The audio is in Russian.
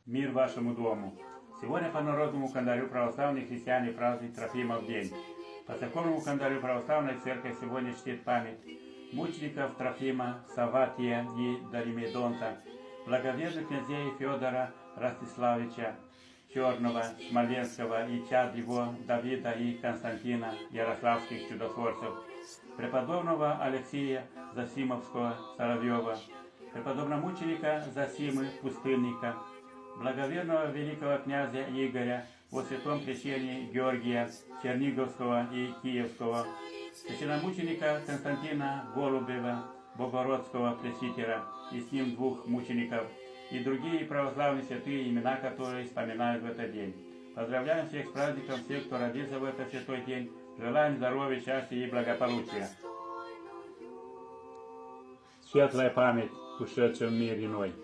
Мир вашему дому. Сегодня по народному календарю православные христиане празднуют Трофимов день. По церковному календарю православная церковь сегодня чтит память мучеников Трофима, Саватия и Даримедонта, благоверных князей Федора Ростиславича Черного, Смоленского и чад его Давида и Константина, ярославских чудотворцев, преподобного Алексея Засимовского Соловьева, преподобномученика Засимы Пустынника, благоверного великого князя Игоря во святом крещении Георгия Черниговского и Киевского, священномученика Константина Голубева, Богородского пресвитера, и с ним двух мучеников, и другие православные святые, имена которые вспоминают в этот день. Поздравляем всех с праздником, всех, кто родился в этот святой день. Желаем здоровья, счастья и благополучия. Светлая память ушедшим в мир иной.